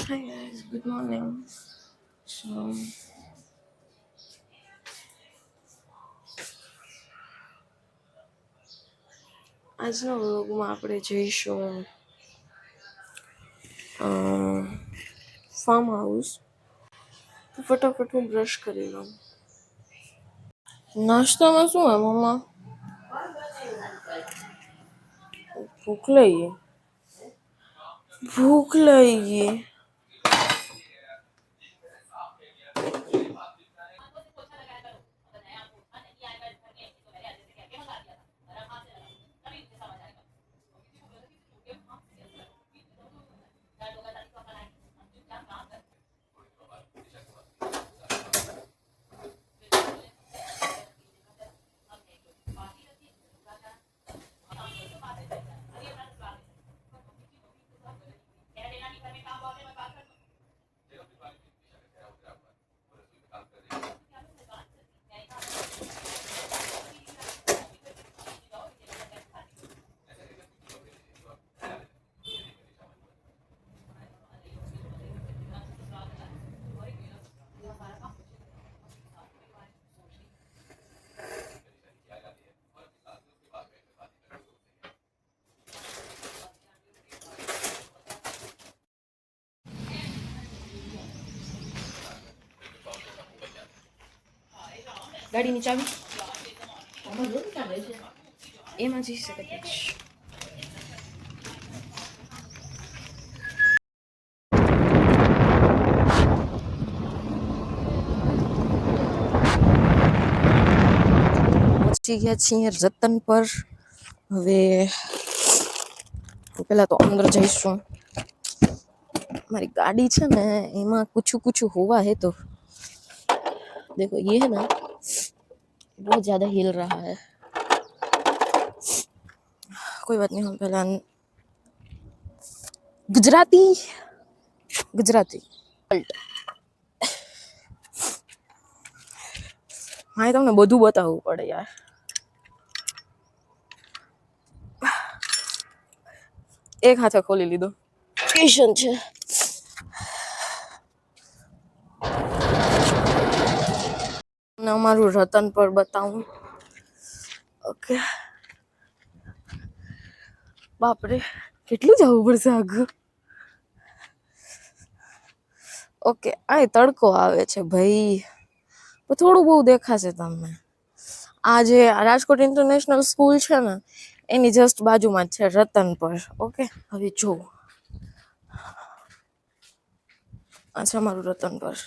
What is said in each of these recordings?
Hi guys, good morning. So આજના વ્લોગમાં આપણે જઈશું ફાર્મ હાઉસ. તો ફટાફટ હું બ્રશ કરી લઉં. નાસ્તામાં શું હે મમ્મા? ભૂખ લઈ ગઈ. ગાડીની ચાવી એમાં જઈ શકે છે. પહોંચી ગયા છીએ રતન પર. હવે પેલા તો અંદર જઈશું. મારી ગાડી છે ને એમાં कुछ हुआ है तो देखो ये है ना बहुत ज्यादा हिल रहा है. कोई बात नहीं, हम पहला गुजराती હા તમને બધું બતાવવું પડે યાર. એક હાથે ખોલી લીધો. સ્ટેશન છે. અમારું રતન પર બતાવું. ઓકે, બાપરે કેટલું જવું પડશે આગળ. ઓકે, આ તડકો આવે છે ભાઈ, થોડું બહુ દેખાશે તમને. આ જે રાજકોટ ઇન્ટરનેશનલ સ્કૂલ છે ને એની જસ્ટ બાજુમાં જ છે રતન પર. ઓકે, હવે જો આ છે અમારું રતન પર.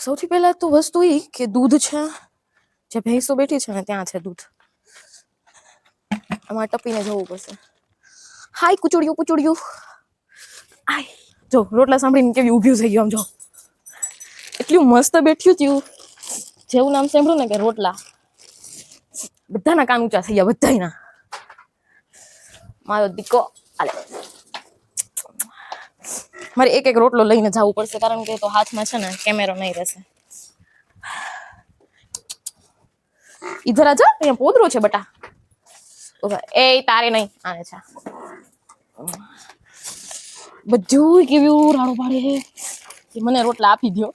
સૌથી પહેલા તો વસ્તુ એ કે દૂધ છે, જે ભેંસો બેઠી છે ને ત્યાં છે દૂધ. આમાં ટપીને જવું પડશે. હાય કુચુડિયું. આય જો રોટલા સાંભળીને કેવી ઊભી થઈ ગયો. આમ જો એટલું મસ્ત બેઠ્યું થયું. જેવું નામ સાંભળ્યું ને કે રોટલા, બધાના કાન ઊંચા થઈ ગયા. બધાના. મારો દીકો આલે. મારે એક રોટલો લઈને જવું પડશે કારણ કે તો હાથમાં છે ને કેમેરો નહીં રહેશે. ઈધર આજા, અહીંયા પોદરો છે બટા. એ તારે નહીં, આને છે. બધું કેવું રાડો પાડે છે. મને રોટલા આપી દો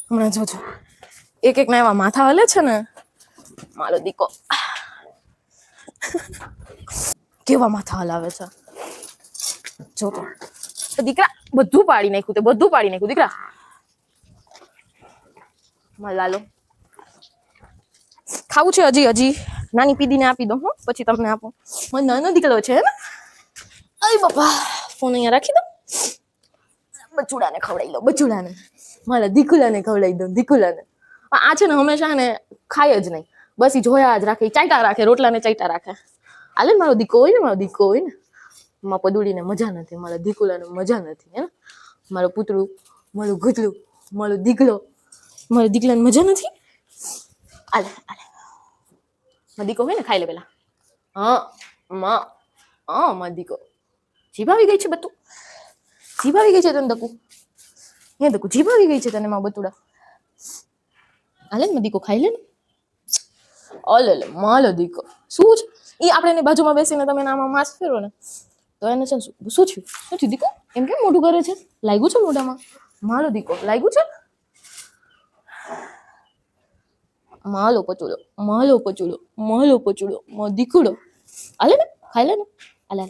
હમણાં. જોજો એક ના એવા માથા હલે છે ને મારો દીકો. કેવા માથા હલાવે છે જો તો દીકરા. બધું પાડી નાખ્યું દીકરા. લાલો ખાવું છે હજી. નાની પીદીને આપી દો હું, પછી તમને આપો. મને નાનો દીકરો છે ને. અય બાપા, ફોન અહીંયા રાખી દો. બચુડાને ખવડાવી લો. મારા દીકુલાને ખવડાવી દો. દીકુલાને આ છે ને હંમેશા ને ખાય જ નહીં, બસ ઈ જોયા જ રાખે. ચાટા રાખે, રોટલાને ચાટા રાખે. આલે મારો દીકો હોય ને માં પદુડીને મજા નથી, મારા દીકુલાને મજા નથી. હે મારો પુતળું, મારું ગુતલું, મારો દીકલો, મારા દીકલાને મજા નથી. આલે મારો દીકો હોય ને ખાઈ લે પેલા. મારો દીકો. જીભ આવી ગઈ છે બતું. જીભ આવી ગઈ છે તને દકુ. જીભ આવી ગઈ છે તને માં બતુડા. હાલે ને દીકો ખાઈ લે ને. ઓલે માલો દીકો શું છે એ. આપણે એની બાજુમાં બેસીને તમે આમાં માસ ફેરો ને તો એને છે શું થયું દીકો? એમ કેમ મોઢું કરે છે? લાગ્યું છે મોઢામાં? માલો દીકો લાગ્યું છે? માલો પચુડો દીકુડો. આલે ને ખાઈ લે ને. આલે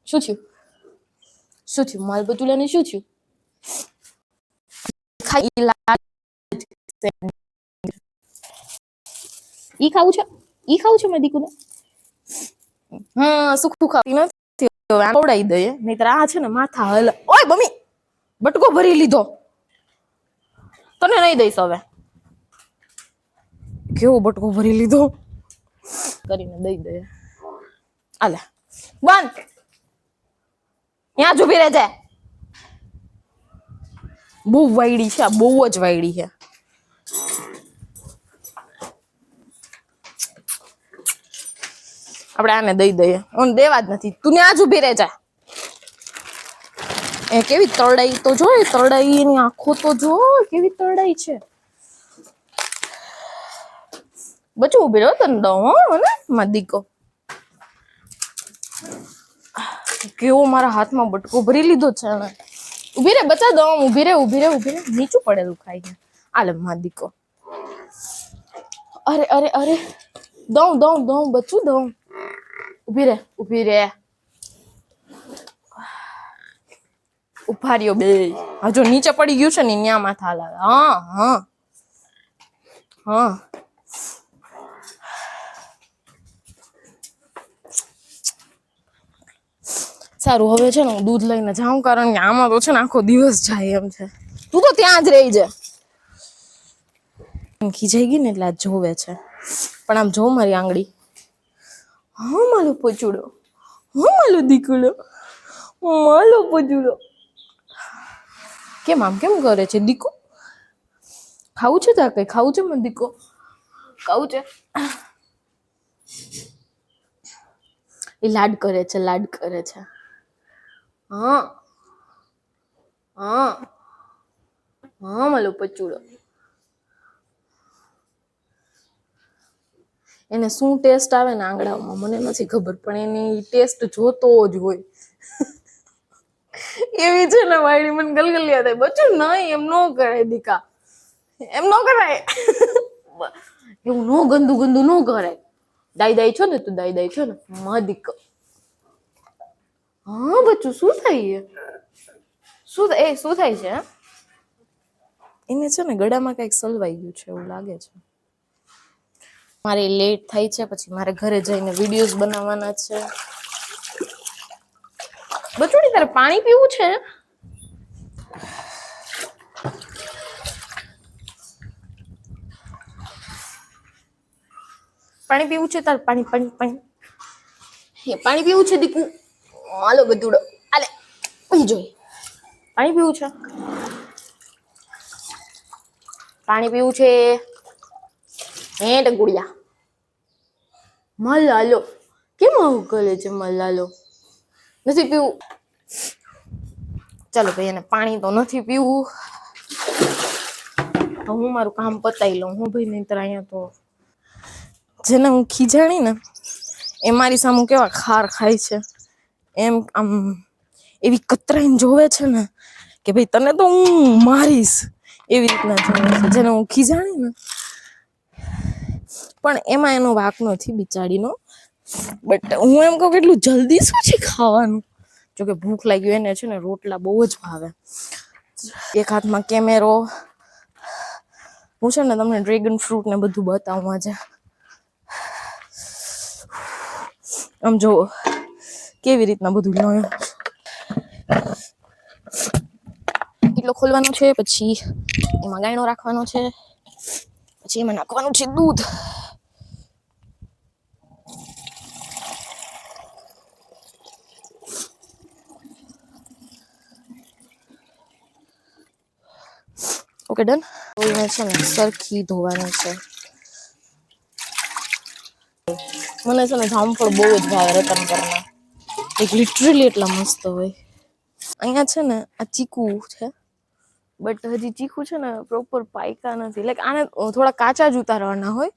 શું થયું માલ પચુડા ને શું થયું? ઈ ખાવું છે મેં દીકુને. હા સુખું ખાતી નથી ખવડાવી દઈએ નહીતર આ છે ને માથા હલ. ઓય મમ્મી બટકો ભરી લીધો તને નહીં દઈશ હવે. કેવો બટકો ભરી લીધો કરીને દઈ દઈએ. આલે બંધ ત્યાં જ ઉભી રહેજે. બહુ વાયડી છે, બહુ જ વાયડી છે. આપણે આને દઈ દઈએ. ઓને દેવા જ નથી. તું ત્યાં જ ઉભી રહેજે. એ કેવી તરડાઈ તો જો, તરડાઈ એની આંખો તો જો કેવી તરડાઈ છે. બચું ઉભી રહ્યો તને દઉં હો ને મારો દીકો. કેવો મારા હાથમાં બટકો ભરી લીધો છે ને. ઉભી રે બચા દઉં. ઉભી રે નીચું પડેલું ખાઈ ગયા. આલે મારો દીકો. અરે દઉં બચું દઉં. ઉભી રે ઉભા રહ્યો બે. હજુ નીચે પડી ગયું છે ને ન્યા માથા હલાવે. હા સારું હવે છે ને હું દૂધ લઈને જાઉં કારણ કે આમાં તો છે ને આખો દિવસ જાય એમ છે. તું તો ત્યાં જ રહી જા. ખીજાઈ ગઈ ને એટલે આ જોવે છે પણ આમ જો મારી આંગળી. હા મારો પચુડો, મારો દીકડો, મારો પચુડો. કેમ આમ કેમ કરે છે દીકો? ખાવું છે તાર કઈ ખાવું છે મને દીકો? ખાવું છે? એ લાડ કરે છે. હા મારો પચુડો. એને શું ટેસ્ટ આવે ને આંગળામાં મને નથી ખબર પણ એની ટેસ્ટ જોતો જ હોય. એવી છે ને વાયડી મને ગલગલિયા થાય. બચ્ચું નહીં એમ નો કરે દીકા, એમ નો કરાય. એવું નો ગંદુ નો કરાય. દાઈ છો ને તું દાઈ છો ને માં દીકો. હા બચ્ચું શું થાય? શું થાય છે? એને છે ને ગળામાં કઈક સલવાઈ ગયું છે એવું લાગે છે. મારે લેટ થાય છે પછી મારે ઘરે જઈને વિડીયોઝ બનાવવાના છે. બચુડી તારે પાણી પીવું છે? પાણી પીવું છે તારે? પાણી પીવું છે દીકુ? હાલો બધુડો આલે પી જોઈ. પાણી પીવું છે? પાણી પીવું છે હે ટંકુડિયા? મલાલો કેમ આવું કરે છે? મલાલો નથી પીવું. ચાલો ભાઈ એને પાણી તો નથી પીવું. હું મારું કામ પતાવી લઉં હું ભાઈ નહીંતર અહીંયા તો જેને હું ખીજાણી ને એ મારી સામે કેવા ખાર ખાય છે એમ આમ એવી કતરાઈને જોવે છે ને કે ભાઈ તને તો હું મારીશ એવી રીતના જોવે છે જેને હું ખીજાણી ને. પણ એમાં એનો વાંક નથી બિચારીનો. બટ હું એમ કહું કેટલું જલ્દી શું છે ખાવાનું. જોકે ભૂખ લાગી એને છે ને રોટલા બહુ જ ભાવે. એક હાથમાં કેમેરો. હું છે ને તમને ડ્રેગન ફ્રૂટ ને બધું બતાવું આજે. આમ જો કેવી રીતના બધું લો. કેટલો ખોલવાનો છે પછી એમાં ગાયણો રાખવાનો છે પછી એમાં નાખવાનું છે દૂધ. Okay done. કોઈને છે ને સરખી ધોવાની છે. મને છે ને જામફળ બહુ જ ભાવે રતનપરના. એક લિટરલી એટલા મસ્ત હોય. અહીંયા છે ને આ ચીકુ છે બટ હજી ચીકુ છે ને પ્રોપર પાયકા નથી. લાઈક આને થોડા કાચા જ ઉતારવાના હોય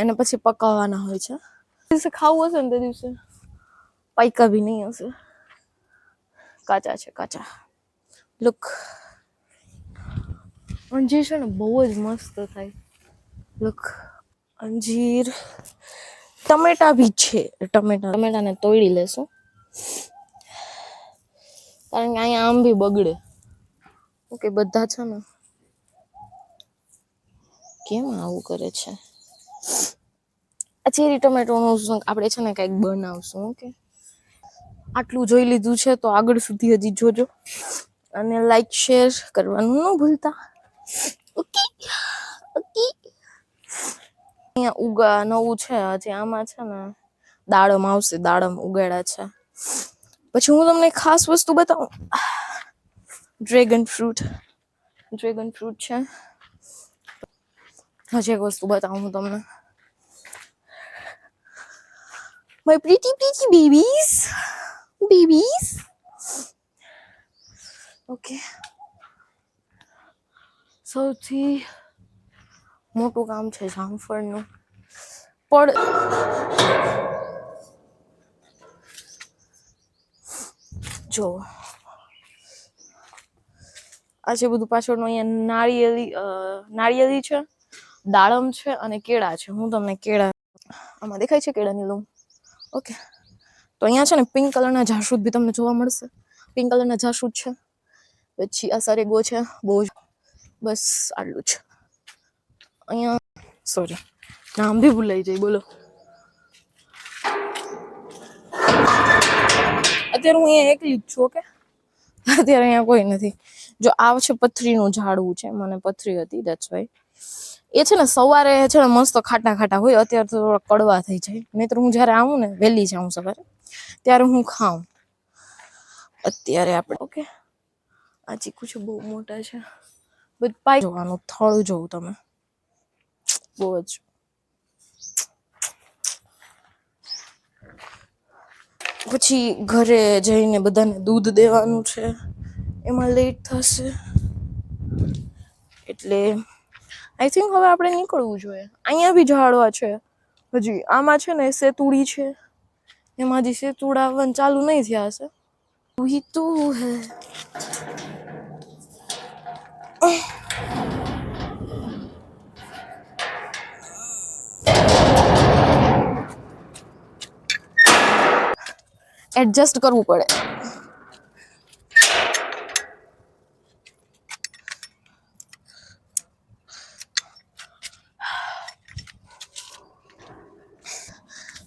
એને પછી પકાવવાના હોય છે. દિવસે ખાવું હશે ને તે દિવસે પાયકા બી નહીં હશે. કાચા છે કાચા. લુક, અંજીર છે ને બહુ જ મસ્ત થાય. લુક, અંજીર. ટમેટા બી છે. ટમેટાને તોડી લેશું કારણ કે અહીંયા આમ બી બગડે. ઓકે, બધા છે ને કેમ આવું કરે છે? આ ચેરી ટમેટોનું આપણે છે ને કંઈક બનાવશું. ઓકે, આટલું જોઈ લીધું છે તો આગળ સુધી હજી જોજો અને લાઈક શેર કરવાનું ન ભૂલતા. Okay okay. અહીંયા નવું છે હજી. આમાં છે ને દાડમ આવશે. દાડમ ઉગાડ્યા છે. પછી હું તમને ખાસ વસ્તુ બતાવું. ડ્રેગન ફ્રૂટ છે. હજી એક વસ્તુ બતાવું હું તમને. My pretty babies. ઓકે, સૌથી મોટું કામ છે જામફળનું. પણ જો આ છે બધું પાછળનું. અહીંયા નાળિયેરી છે, દાડમ છે અને કેળા છે. હું તમને કેળા, આમાં દેખાય છે કેળાની લૂમ? ઓકે, તો અહીંયા છે ને પિંક કલરના જાસૂદ બી તમને જોવા મળશે. પિંક કલરના જાસૂદ છે. પછી આ સરેગો છે. બહુ જ બસ આટલું છે અહીંયા. સોરી, નામ બી ભૂલાઈ જાય. બોલો, અત્યારે હું અહીંયા એકલી જ છું. ઓકે, અત્યારે અહીંયા કોઈ નથી. જો આ છે પથરીનું ઝાડવું છે. મને પથરી હતી, દેટ્સ વાય. એ છે ને સવારે છે ને મસ્ત ખાટા હોય. અત્યારે તો થોડા કડવા થઈ જાય. નહીતર હું જયારે આવું ને વહેલી જાઉં સવારે ત્યારે હું ખાઉં. અત્યારે આપણે ઓકે, આ ચીકુ છે બહુ મોટા છે. બધું પાઈ જોવાનું, થળું જોવું તમે. બહુ જ પછી ઘરે જઈને બધાને દૂધ દેવાનું છે. એમાં લેટ થશે એટલે આઈ થિંક હવે આપણે નીકળવું જોઈએ. અહીંયા બી ઝાડવા છે હજી. આમાં છે ને સેતુડી છે. એમાં હજી સેતુડા આવવાનું ચાલુ નહીં થયા હશે. તું હે એડજસ્ટ કરવું પડે.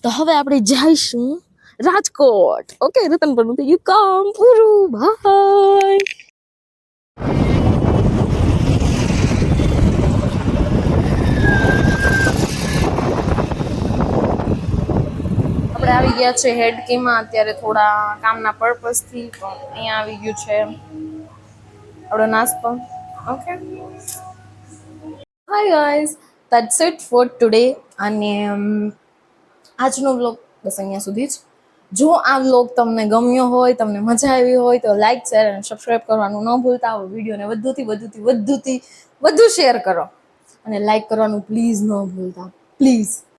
તો હવે આપણે જઈશું રાજકોટ. ઓકે, રતન પરનું થઈ ગયું કામ પૂરું. બાય. આપણે આવી ગયા છે હેડકીમાં અત્યારે થોડા કામના પર્પઝથી. પણ અહીંયા આવી ગયું છે આપણો નાસ્તો. Okay, hi guys, that's it for today. અને આજનો વ્લોગ બસ અહીંયા સુધી જ. જો આ વ્લોગ તમને ગમ્યો હોય, તમને મજા આવી હોય તો લાઈક, શેર અને સબસ્ક્રાઈબ કરવાનું ન ભૂલતા. વિડીયોને વધુ શેર કરો અને લાઈક કરવાનું પ્લીઝ ન ભૂલતા. પ્લીઝ.